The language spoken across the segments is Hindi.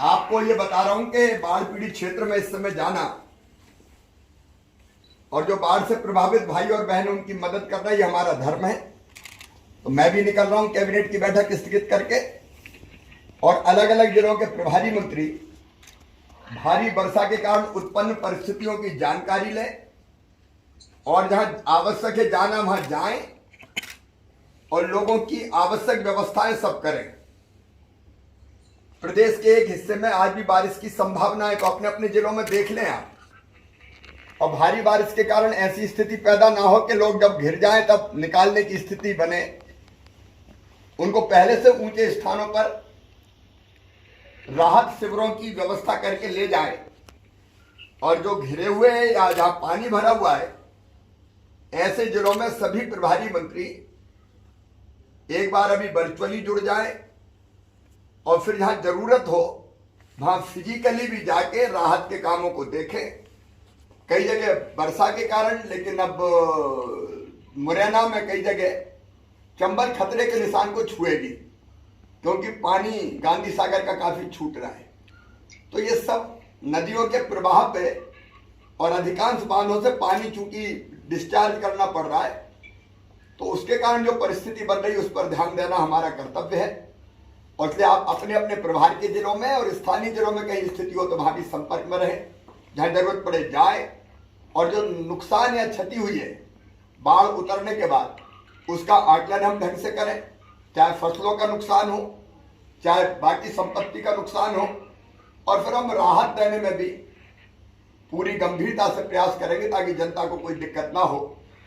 आपको ये बता रहा हूं कि बाढ़ पीड़ित क्षेत्र में इस समय जाना और जो बाढ़ से प्रभावित भाई और बहन उनकी मदद करना ये हमारा धर्म है। तो मैं भी निकल रहा हूं कैबिनेट की बैठक स्थगित करके और अलग अलग जिलों के प्रभारी मंत्री भारी वर्षा के कारण उत्पन्न परिस्थितियों की जानकारी लें और जहां आवश्यक है जाना वहां जाएं और लोगों की आवश्यक व्यवस्थाएं सब करें। प्रदेश के एक हिस्से में आज भी बारिश की संभावना है, तो अपने अपने जिलों में देख लें आप। और भारी बारिश के कारण ऐसी स्थिति पैदा ना हो कि लोग जब घिर जाएं तब निकालने की स्थिति बने। उनको पहले से ऊंचे स्थानों पर राहत शिविरों की व्यवस्था करके ले जाएं और जो घिरे हुए हैं या जहां पानी भरा हुआ है ऐसे जिलों में सभी प्रभारी मंत्री एक बार अभी वर्चुअली जुड़ जाएं और फिर जहां जरूरत हो वहां फिजिकली भी जाके राहत के कामों को देखें। कई जगह वर्षा के कारण, लेकिन अब मुरैना में कई जगह चंबल खतरे के निशान को छुएगी क्योंकि पानी गांधी सागर का काफी छूट रहा है। तो ये सब नदियों के प्रवाह पे और अधिकांश बांधों से पानी चूंकि डिस्चार्ज करना पड़ रहा है, तो उसके कारण जो परिस्थिति बन रही है उस पर ध्यान देना हमारा कर्तव्य है। और इसलिए आप अपने अपने प्रभार के जिलों में और स्थानीय जिलों में कहीं स्थिति हो तो वहां भी संपर्क में रहे, जहां जरूरत पड़े जाए और जो नुकसान या क्षति हुई है बाढ़ उतरने के बाद उसका आकलन हम ढंग से करें, चाहे फसलों का नुकसान हो चाहे बाकी संपत्ति का नुकसान हो, और फिर हम राहत देने में भी पूरी गंभीरता से प्रयास करेंगे ताकि जनता को कोई दिक्कत ना हो।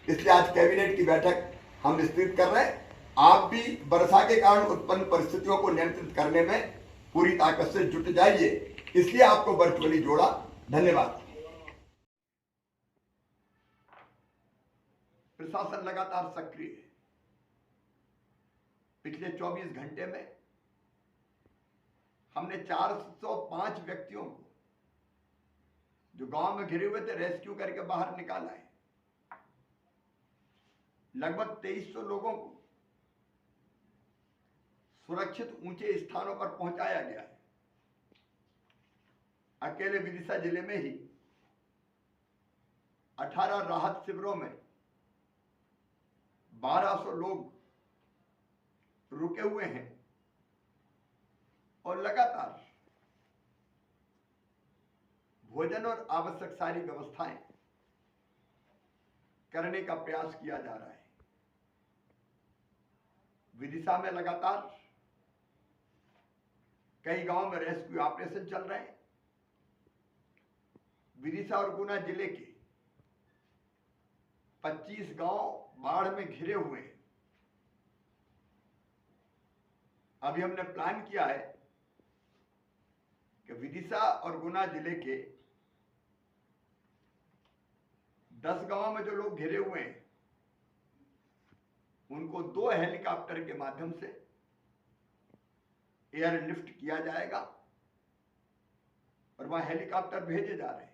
इसलिए आज कैबिनेट की बैठक हम स्थगित कर रहे हैं। आप भी वर्षा के कारण उत्पन्न परिस्थितियों को नियंत्रित करने में पूरी ताकत से जुट जाइए, इसलिए आपको वर्चुअली जोड़ा। धन्यवाद। प्रशासन लगातार सक्रिय है। पिछले 24 घंटे में हमने 405 व्यक्तियों को जो गांव में घिरे हुए थे रेस्क्यू करके बाहर निकाला है। लगभग 2300 लोगों को सुरक्षित ऊंचे स्थानों पर पहुंचाया गया है। अकेले विदिशा जिले में ही 18 राहत शिविरों में 1200 लोग रुके हुए हैं और लगातार भोजन और आवश्यक सारी व्यवस्थाएं करने का प्रयास किया जा रहा है। विदिशा में लगातार कई गांवों में रेस्क्यू ऑपरेशन चल रहे हैं। विदिशा और गुना जिले के 25 गांव बाढ़ में घिरे हुए हैं। अभी हमने प्लान किया है कि विदिशा और गुना जिले के 10 गांवों में जो लोग घिरे हुए हैं उनको 2 हेलीकॉप्टर के माध्यम से एयरलिफ्ट किया जाएगा और वहां हेलीकॉप्टर भेजे जा रहे हैं।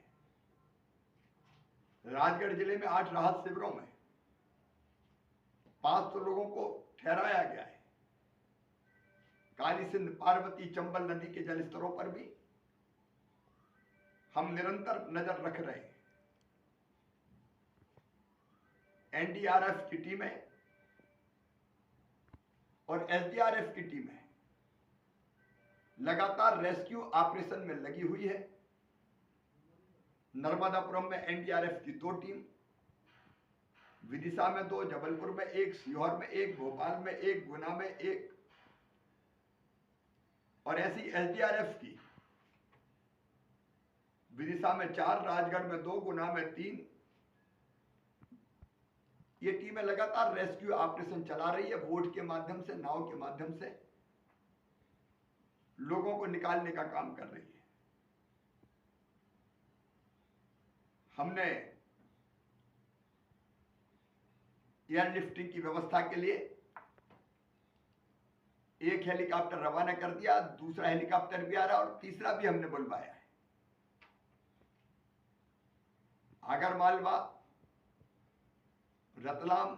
राजगढ़ जिले में 8 राहत शिविरों में 500 लोगों को ठहराया गया है। काली सिंध, पार्वती, चंबल नदी के जलस्तरों पर भी हम निरंतर नजर रख रहे हैं। एनडीआरएफ की टीमें और एसडीआरएफ की टीमें लगातार रेस्क्यू ऑपरेशन में लगी हुई है। नर्मदापुरम में एनडीआरएफ की 2 टीम, विदिशा में 2, जबलपुर में 1, सीहोर में 1, भोपाल में 1, गुना में 1 और ऐसी एसडीआरएफ की विदिशा में 4, राजगढ़ में 2, गुना में 3 ये टीमें लगातार रेस्क्यू ऑपरेशन चला रही है। बोट के माध्यम से, नाव के माध्यम से लोगों को निकालने का काम कर रही है। हमने एयरलिफ्टिंग की व्यवस्था के लिए 1 हेलीकॉप्टर रवाना कर दिया, दूसरा हेलीकॉप्टर भी आ रहा और तीसरा भी हमने बुलवाया है। आगरमालवा, रतलाम,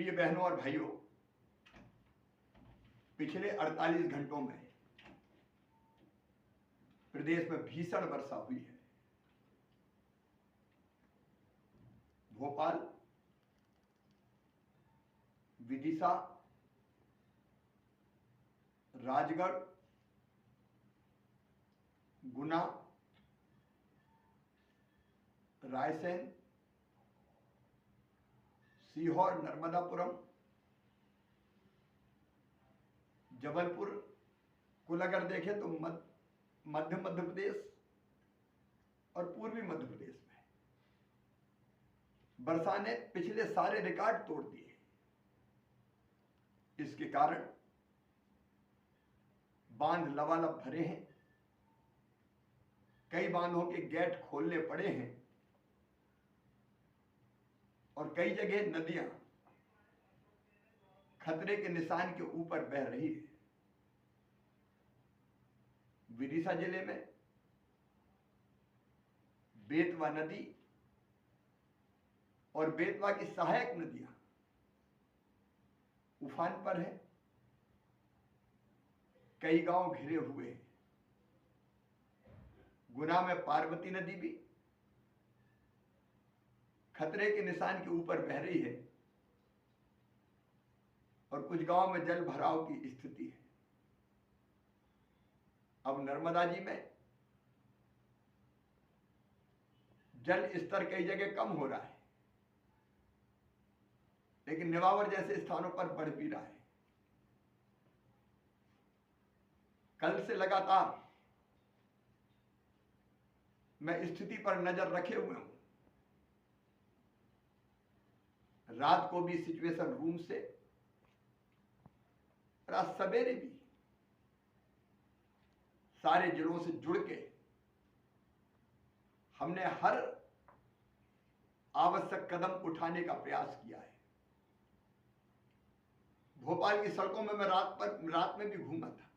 प्रिय बहनों और भाइयों, पिछले 48 घंटों में प्रदेश में भीषण वर्षा हुई है। भोपाल, विदिशा, राजगढ़, गुना, रायसेन, सीहोर, नर्मदापुरम, जबलपुर, कुल अगर देखें तो मध्य प्रदेश और पूर्वी मध्य प्रदेश में वर्षा ने पिछले सारे रिकॉर्ड तोड़ दिए। इसके कारण बांध लबालब भरे हैं, कई बांधों के गेट खोलने पड़े हैं और कई जगह नदियां खतरे के निशान के ऊपर बह रही है। विदिशा जिले में बेतवा नदी और बेतवा की सहायक नदियां उफान पर है, कई गांव घिरे हुए हैं। गुना में पार्वती नदी भी खतरे के निशान के ऊपर बह रही है और कुछ गांव में जल भराव की स्थिति है। अब नर्मदा जी में जल स्तर कई जगह कम हो रहा है, लेकिन नेवावर जैसे स्थानों पर बढ़ भी रहा है। कल से लगातार मैं स्थिति पर नजर रखे हुए हूं। रात को भी सिचुएशन रूम से, रात सवेरे भी सारे जिलों से जुड़ के हमने हर आवश्यक कदम उठाने का प्रयास किया है। भोपाल की सड़कों में मैं रात में भी घूमा था।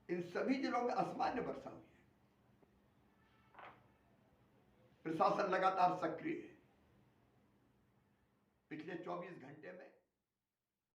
इन सभी जिलों में असामान्य वर्षा हुई है। प्रशासन लगातार सक्रिय है। पिछले 24 घंटे में